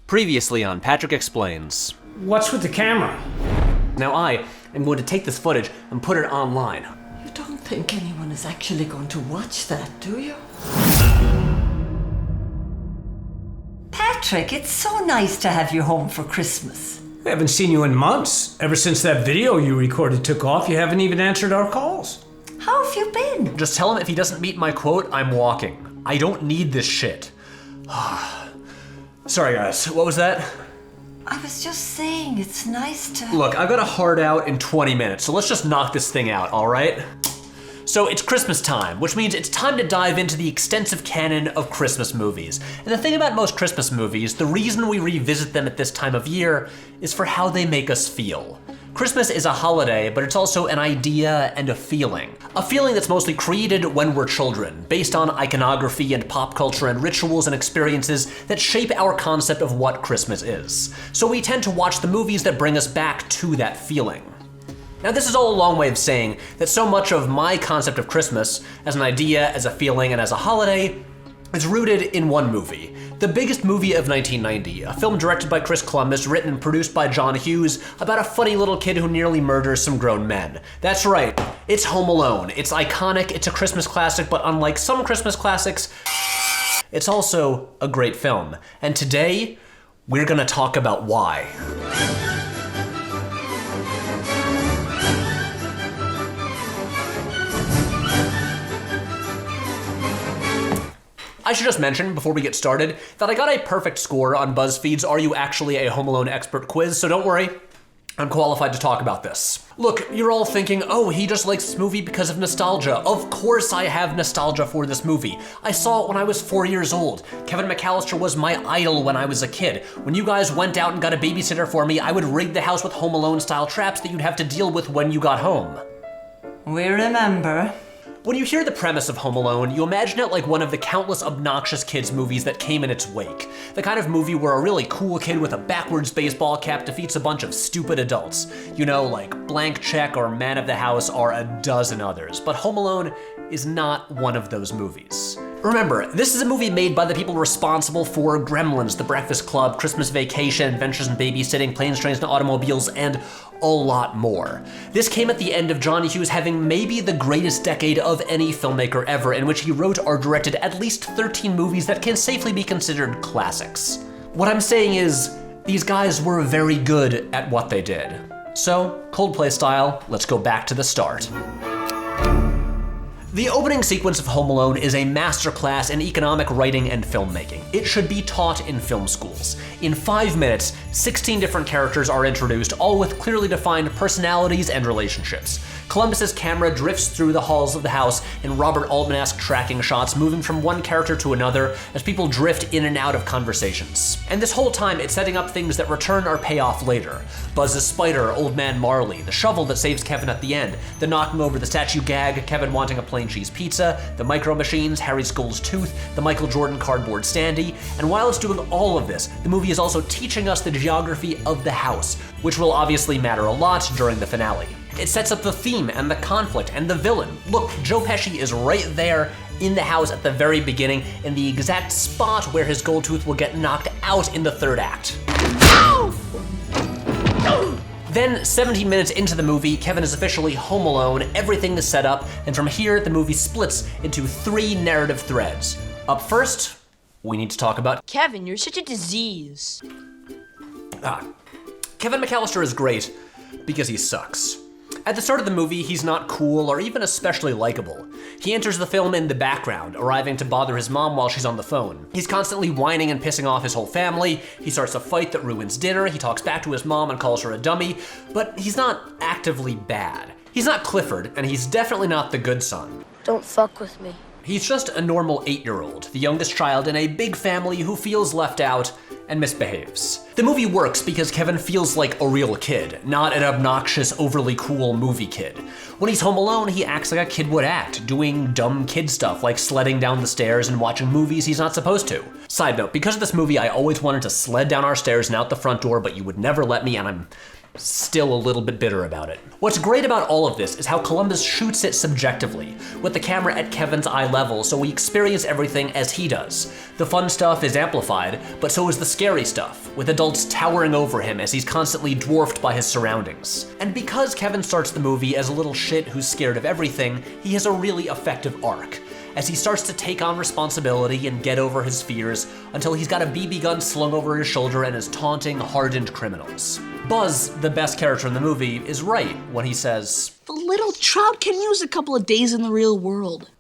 Previously on Patrick Explains. What's with the camera? Now I am going to take this footage and put it online. You don't think anyone is actually going to watch that, do you? Patrick, it's so nice to have you home for Christmas. I haven't seen you in months. Ever since that video you recorded took off, you haven't even answered our calls. How have you been? Just tell him if he doesn't meet my quote, I'm walking. I don't need this shit. Sorry guys, what was that? I was just saying, it's nice to... Look, I've got a hard out in 20 minutes, so let's just knock this thing out, all right? So it's Christmas time, which means it's time to dive into the extensive canon of Christmas movies. And the thing about most Christmas movies, the reason we revisit them at this time of year is for how they make us feel. Christmas is a holiday, but it's also an idea and a feeling. A feeling that's mostly created when we're children, based on iconography and pop culture and rituals and experiences that shape our concept of what Christmas is. So we tend to watch the movies that bring us back to that feeling. Now this is all a long way of saying that so much of my concept of Christmas, as an idea, as a feeling, and as a holiday, is rooted in one movie. The biggest movie of 1990, a film directed by Chris Columbus, written and produced by John Hughes, about a funny little kid who nearly murders some grown men. That's right, it's Home Alone. It's iconic, it's a Christmas classic, but unlike some Christmas classics, it's also a great film. And today, we're gonna talk about why. I should just mention, before we get started, that I got a perfect score on BuzzFeed's Are You Actually a Home Alone Expert quiz, so don't worry, I'm qualified to talk about this. Look, you're all thinking, oh, he just likes this movie because of nostalgia. Of course I have nostalgia for this movie. I saw it when I was 4 years old. Kevin Mccallister was my idol when I was a kid. When you guys went out and got a babysitter for me, I would rig the house with Home Alone style traps that you'd have to deal with when you got home. We remember. When you hear the premise of Home Alone, you imagine it like one of the countless obnoxious kids movies that came in its wake. The kind of movie where a really cool kid with a backwards baseball cap defeats a bunch of stupid adults. You know, like Blank Check or Man of the House or a dozen others. But Home Alone is not one of those movies. Remember, this is a movie made by the people responsible for Gremlins, The Breakfast Club, Christmas Vacation, Adventures in Babysitting, Planes, Trains, and Automobiles, and a lot more. This came at the end of John Hughes having maybe the greatest decade of any filmmaker ever, in which he wrote or directed at least 13 movies that can safely be considered classics. What I'm saying is, these guys were very good at what they did. So, Coldplay style, let's go back to the start. The opening sequence of Home Alone is a masterclass in economic writing and filmmaking. It should be taught in film schools. In 5 minutes, 16 different characters are introduced, all with clearly defined personalities and relationships. Columbus's camera drifts through the halls of the house in Robert Altman-esque tracking shots, moving from one character to another as people drift in and out of conversations. And this whole time, it's setting up things that return or pay off later. Buzz's spider, Old Man Marley, the shovel that saves Kevin at the end, the knocking over the statue gag, Kevin wanting a plain cheese pizza, the micro machines, Harry Skull's tooth, the Michael Jordan cardboard standee, and while it's doing all of this, the movie is also teaching us the geography of the house, which will obviously matter a lot during the finale. It sets up the theme and the conflict and the villain. Look, Joe Pesci is right there in the house at the very beginning in the exact spot where his gold tooth will get knocked out in the third act. Then, 17 minutes into the movie, Kevin is officially home alone, everything is set up, and from here, the movie splits into 3 narrative threads. Up first, we need to talk about Kevin, you're such a disease. Kevin Mccallister is great because he sucks. At the start of the movie, he's not cool or even especially likable. He enters the film in the background, arriving to bother his mom while she's on the phone. He's constantly whining and pissing off his whole family. He starts a fight that ruins dinner. He talks back to his mom and calls her a dummy, but he's not actively bad. He's not Clifford, and he's definitely not the good son. Don't fuck with me. He's just a normal 8-year-old, the youngest child in a big family who feels left out and misbehaves. The movie works because Kevin feels like a real kid, not an obnoxious, overly cool movie kid. When he's home alone, he acts like a kid would act, doing dumb kid stuff like sledding down the stairs and watching movies he's not supposed to. Side note, because of this movie, I always wanted to sled down our stairs and out the front door, but you would never let me, and I'm still a little bit bitter about it. What's great about all of this is how Columbus shoots it subjectively, with the camera at Kevin's eye level, so we experience everything as he does. The fun stuff is amplified, but so is the scary stuff, with adults towering over him as he's constantly dwarfed by his surroundings. And because Kevin starts the movie as a little shit who's scared of everything, he has a really effective arc, as he starts to take on responsibility and get over his fears until he's got a BB gun slung over his shoulder and is taunting hardened criminals. Buzz, the best character in the movie, is right when he says, The little trout can use a couple of days in the real world.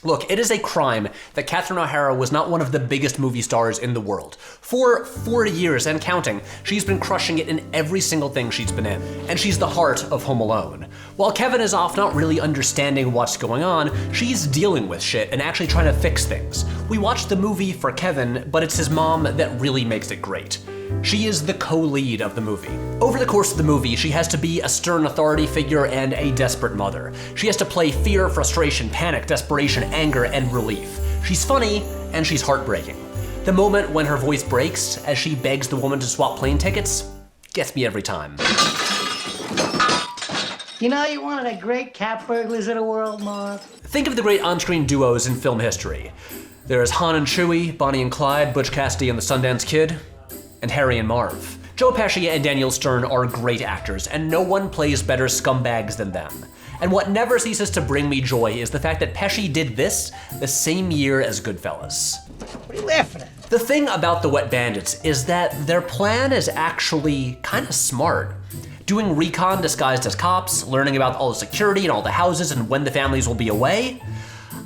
Look, it is a crime that Catherine O'Hara was not one of the biggest movie stars in the world. For 40 years and counting, she's been crushing it in every single thing she's been in, and she's the heart of Home Alone. While Kevin is off not really understanding what's going on, she's dealing with shit and actually trying to fix things. We watched the movie for Kevin, but it's his mom that really makes it great. She is the co-lead of the movie. Over the course of the movie, she has to be a stern authority figure and a desperate mother. She has to play fear, frustration, panic, desperation, anger, and relief. She's funny, and she's heartbreaking. The moment when her voice breaks as she begs the woman to swap plane tickets gets me every time. You know, you're one of the great cat burglars of the world, Marv. Think of the great on-screen duos in film history. There's Han and Chewie, Bonnie and Clyde, Butch Cassidy and the Sundance Kid, and Harry and Marv. Joe Pesci and Daniel Stern are great actors, and no one plays better scumbags than them. And what never ceases to bring me joy is the fact that Pesci did this the same year as Goodfellas. What are you laughing at? The thing about the Wet Bandits is that their plan is actually kind of smart. Doing recon disguised as cops, learning about all the security and all the houses and when the families will be away.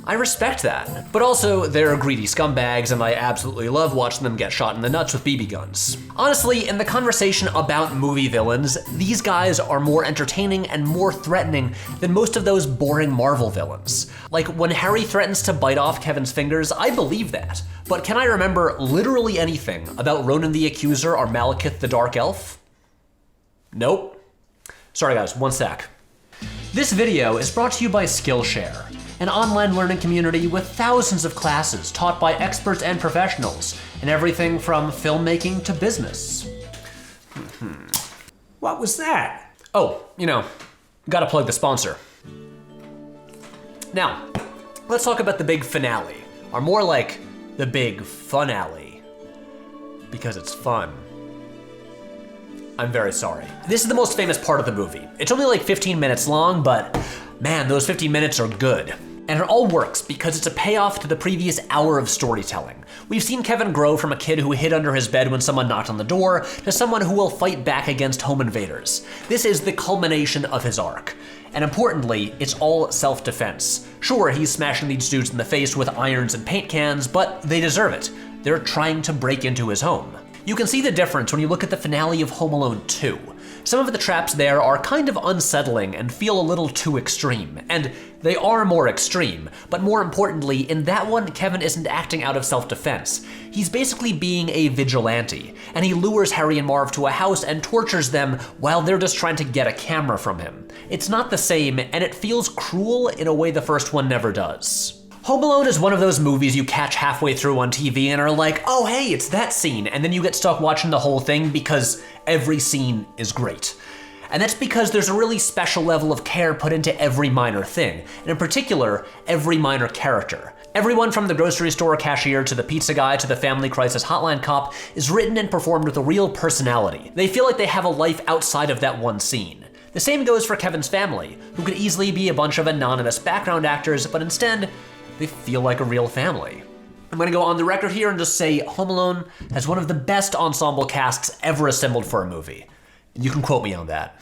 I respect that. But also, they're greedy scumbags, and I absolutely love watching them get shot in the nuts with BB guns. Honestly, in the conversation about movie villains, these guys are more entertaining and more threatening than most of those boring Marvel villains. Like, when Harry threatens to bite off Kevin's fingers, I believe that. But can I remember literally anything about Ronan the Accuser or Malekith the Dark Elf? Nope. Sorry guys, one sec. This video is brought to you by Skillshare, an online learning community with thousands of classes taught by experts and professionals in everything from filmmaking to business. What was that? Oh, gotta plug the sponsor. Now, let's talk about the big finale, or more like the big fun-alley, because it's fun. I'm very sorry. This is the most famous part of the movie. It's only like 15 minutes long, but man, those 15 minutes are good. And it all works because it's a payoff to the previous hour of storytelling. We've seen Kevin grow from a kid who hid under his bed when someone knocked on the door to someone who will fight back against home invaders. This is the culmination of his arc. And importantly, it's all self-defense. Sure, he's smashing these dudes in the face with irons and paint cans, but they deserve it. They're trying to break into his home. You can see the difference when you look at the finale of Home Alone 2. Some of the traps there are kind of unsettling and feel a little too extreme, and they are more extreme, but more importantly, in that one, Kevin isn't acting out of self-defense. He's basically being a vigilante, and he lures Harry and Marv to a house and tortures them while they're just trying to get a camera from him. It's not the same, and it feels cruel in a way the first one never does. Home Alone is one of those movies you catch halfway through on TV and are like, oh hey, it's that scene, and then you get stuck watching the whole thing because every scene is great. And that's because there's a really special level of care put into every minor thing, and in particular, every minor character. Everyone from the grocery store cashier to the pizza guy to the family crisis hotline cop is written and performed with a real personality. They feel like they have a life outside of that one scene. The same goes for Kevin's family, who could easily be a bunch of anonymous background actors, but instead, they feel like a real family. I'm gonna go on the record here and just say Home Alone has one of the best ensemble casts ever assembled for a movie. You can quote me on that.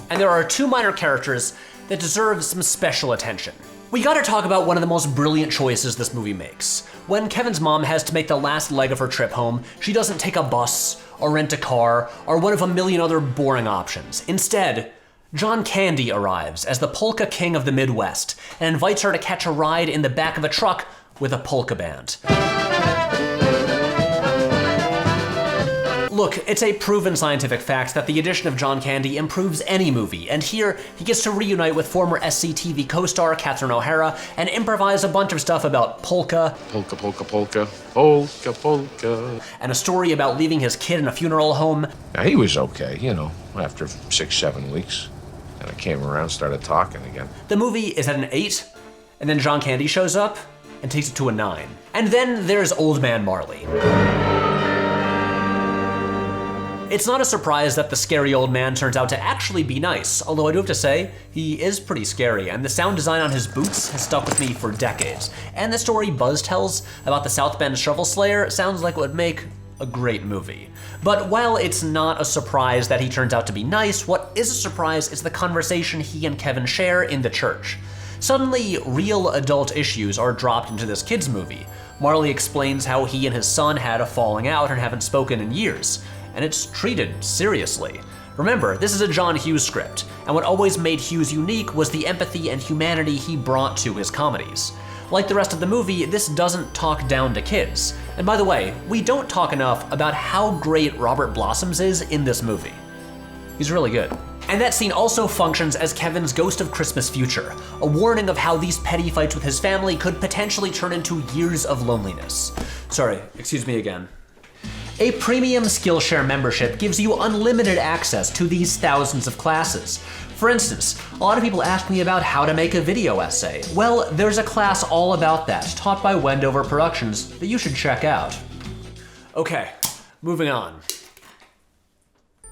And there are two minor characters that deserve some special attention. We gotta talk about one of the most brilliant choices this movie makes. When Kevin's mom has to make the last leg of her trip home, she doesn't take a bus or rent a car or one of a million other boring options. Instead, John Candy arrives as the polka king of the Midwest and invites her to catch a ride in the back of a truck with a polka band. Look, it's a proven scientific fact that the addition of John Candy improves any movie, and here he gets to reunite with former SCTV co-star Catherine O'Hara and improvise a bunch of stuff about polka. Polka, polka, polka, polka, polka. And a story about leaving his kid in a funeral home. Now, he was okay, you know, after 6-7 weeks. And I came around, started talking again. The movie is at an 8, and then John Candy shows up and takes it to a 9. And then there's Old Man Marley. It's not a surprise that the scary old man turns out to actually be nice, although I do have to say, he is pretty scary, and the sound design on his boots has stuck with me for decades. And the story Buzz tells about the South Bend Shovel Slayer sounds like it would make a great movie. But while it's not a surprise that he turns out to be nice, what is a surprise is the conversation he and Kevin share in the church. Suddenly, real adult issues are dropped into this kid's movie. Marley explains how he and his son had a falling out and haven't spoken in years, and it's treated seriously. Remember, this is a John Hughes script, and what always made Hughes unique was the empathy and humanity he brought to his comedies. Like the rest of the movie, this doesn't talk down to kids. And by the way, we don't talk enough about how great Robert Blossoms is in this movie. He's really good. And that scene also functions as Kevin's Ghost of Christmas Future, a warning of how these petty fights with his family could potentially turn into years of loneliness. Sorry, excuse me again. A premium Skillshare membership gives you unlimited access to these thousands of classes. For instance, a lot of people ask me about how to make a video essay. Well, there's a class all about that, taught by Wendover Productions, that you should check out. Okay, moving on.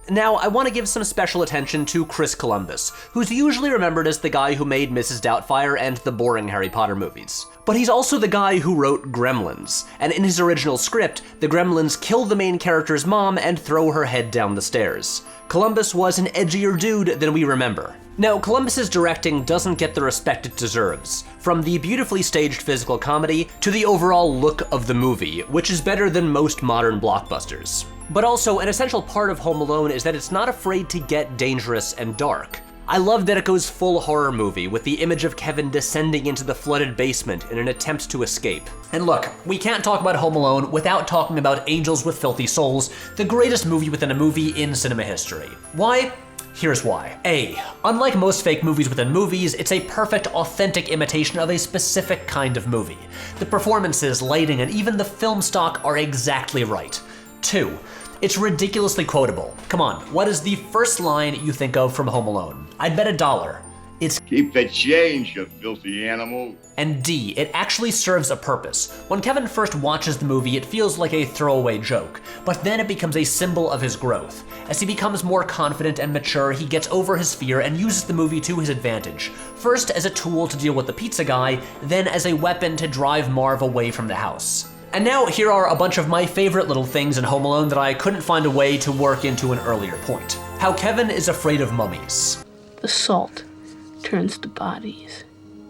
Now, I want to give some special attention to Chris Columbus, who's usually remembered as the guy who made Mrs. Doubtfire and the boring Harry Potter movies. But he's also the guy who wrote Gremlins, and in his original script, the Gremlins kill the main character's mom and throw her head down the stairs. Columbus was an edgier dude than we remember. Now, Columbus's directing doesn't get the respect it deserves, from the beautifully staged physical comedy to the overall look of the movie, which is better than most modern blockbusters. But also, an essential part of Home Alone is that it's not afraid to get dangerous and dark. I love that it goes full horror movie with the image of Kevin descending into the flooded basement in an attempt to escape. And look, we can't talk about Home Alone without talking about Angels with Filthy Souls, the greatest movie within a movie in cinema history. Why? Here's why. A, unlike most fake movies within movies, it's a perfect, authentic imitation of a specific kind of movie. The performances, lighting, and even the film stock are exactly right. 2, it's ridiculously quotable. Come on, what is the first line you think of from Home Alone? I'd bet $1. It's keep the change, you filthy animal. And D, it actually serves a purpose. When Kevin first watches the movie, it feels like a throwaway joke, but then it becomes a symbol of his growth. As he becomes more confident and mature, he gets over his fear and uses the movie to his advantage. First as a tool to deal with the pizza guy, then as a weapon to drive Marv away from the house. And now here are a bunch of my favorite little things in Home Alone that I couldn't find a way to work into an earlier point. How Kevin is afraid of mummies. The salt turns the bodies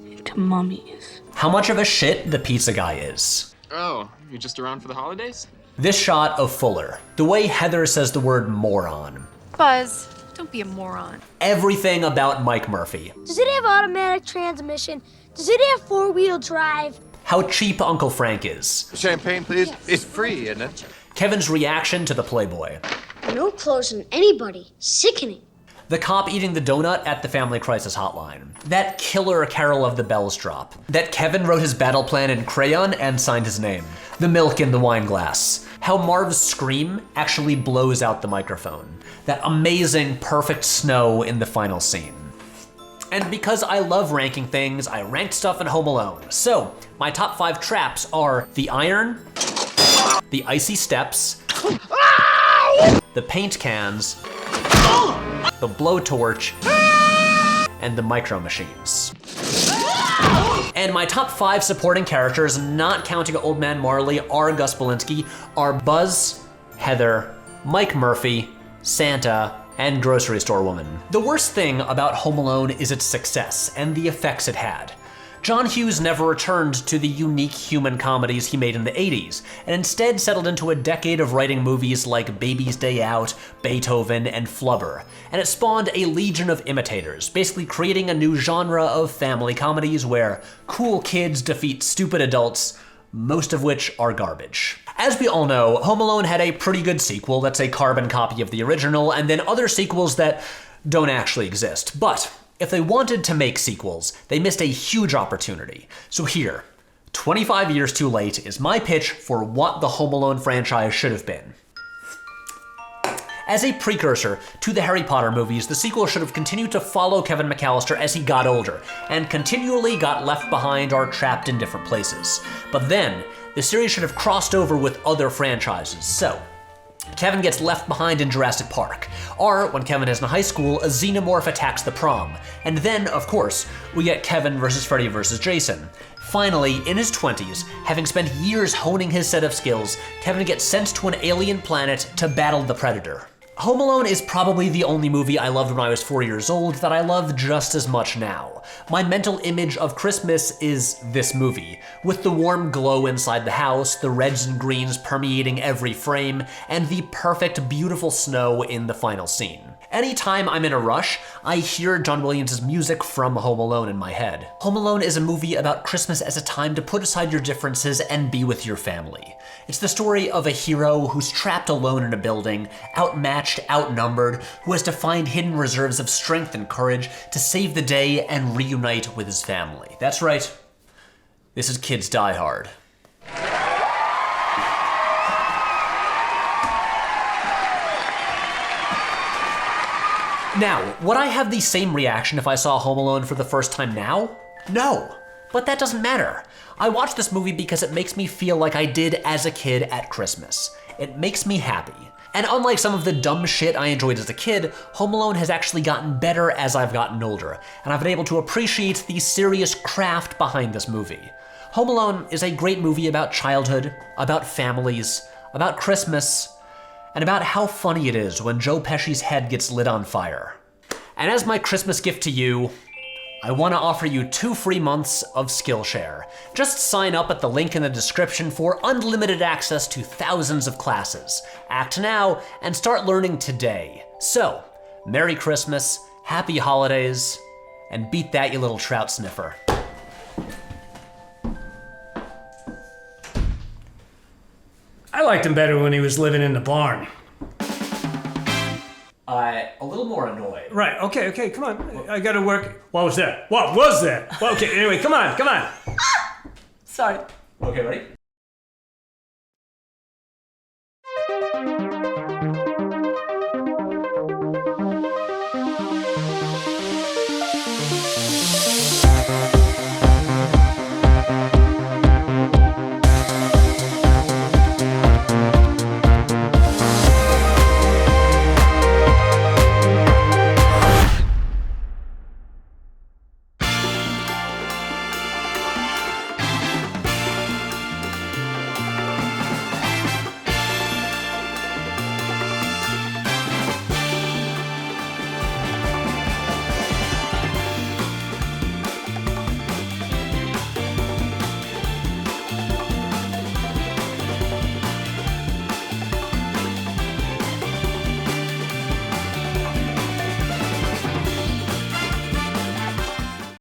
into mummies. How much of a shit the pizza guy is. Oh, you just around for the holidays? This shot of Fuller. The way Heather says the word moron. Buzz, don't be a moron. Everything about Mike Murphy. Does it have automatic transmission? Does it have four-wheel drive? How cheap Uncle Frank is. Champagne, please. Yes. It's free, isn't it? Kevin's reaction to the Playboy. No clothes on anybody. Sickening. The cop eating the donut at the Family Crisis Hotline. That killer Carol of the Bells drop. That Kevin wrote his battle plan in crayon and signed his name. The milk in the wine glass. How Marv's scream actually blows out the microphone. That amazing, perfect snow in the final scene. And because I love ranking things, I ranked stuff in Home Alone. So, my top 5 traps are the iron, the icy steps, the paint cans, the blowtorch, and the micro machines. And my top 5 supporting characters, not counting Old Man Marley or Gus Bolinsky, are Buzz, Heather, Mike Murphy, Santa, and Grocery Store Woman. The worst thing about Home Alone is its success and the effects it had. John Hughes never returned to the unique human comedies he made in the 80s, and instead settled into a decade of writing movies like Baby's Day Out, Beethoven, and Flubber, and it spawned a legion of imitators, basically creating a new genre of family comedies where cool kids defeat stupid adults, most of which are garbage. As we all know, Home Alone had a pretty good sequel that's a carbon copy of the original, and then other sequels that don't actually exist. But if they wanted to make sequels, they missed a huge opportunity. So here, 25 years too late, is my pitch for what the Home Alone franchise should have been. As a precursor to the Harry Potter movies, the sequel should have continued to follow Kevin Mccallister as he got older, and continually got left behind or trapped in different places. But then, the series should have crossed over with other franchises, so Kevin gets left behind in Jurassic Park, or when Kevin is in high school, a xenomorph attacks the prom, and then, of course, we get Kevin versus Freddy versus Jason. Finally, in his 20s, having spent years honing his set of skills, Kevin gets sent to an alien planet to battle the Predator. Home Alone is probably the only movie I loved when I was 4 years old that I love just as much now. My mental image of Christmas is this movie, with the warm glow inside the house, the reds and greens permeating every frame, and the perfect, beautiful snow in the final scene. Anytime I'm in a rush, I hear John Williams' music from Home Alone in my head. Home Alone is a movie about Christmas as a time to put aside your differences and be with your family. It's the story of a hero who's trapped alone in a building, outmatched, outnumbered, who has to find hidden reserves of strength and courage to save the day and reunite with his family. That's right, this is Kids Die Hard. Now, would I have the same reaction if I saw Home Alone for the first time now? No, but that doesn't matter. I watch this movie because it makes me feel like I did as a kid at Christmas. It makes me happy. And unlike some of the dumb shit I enjoyed as a kid, Home Alone has actually gotten better as I've gotten older, and I've been able to appreciate the serious craft behind this movie. Home Alone is a great movie about childhood, about families, about Christmas, and about how funny it is when Joe Pesci's head gets lit on fire. And as my Christmas gift to you, I want to offer you 2 free months of Skillshare. Just sign up at the link in the description for unlimited access to thousands of classes. Act now and start learning today. So, Merry Christmas, Happy Holidays, and beat that, you little trout sniffer. I liked him better when he was living in the barn. A little more annoyed. Right, okay, come on. I gotta work. What was that? What was that? Well, okay, anyway, come on. Sorry. Okay, ready?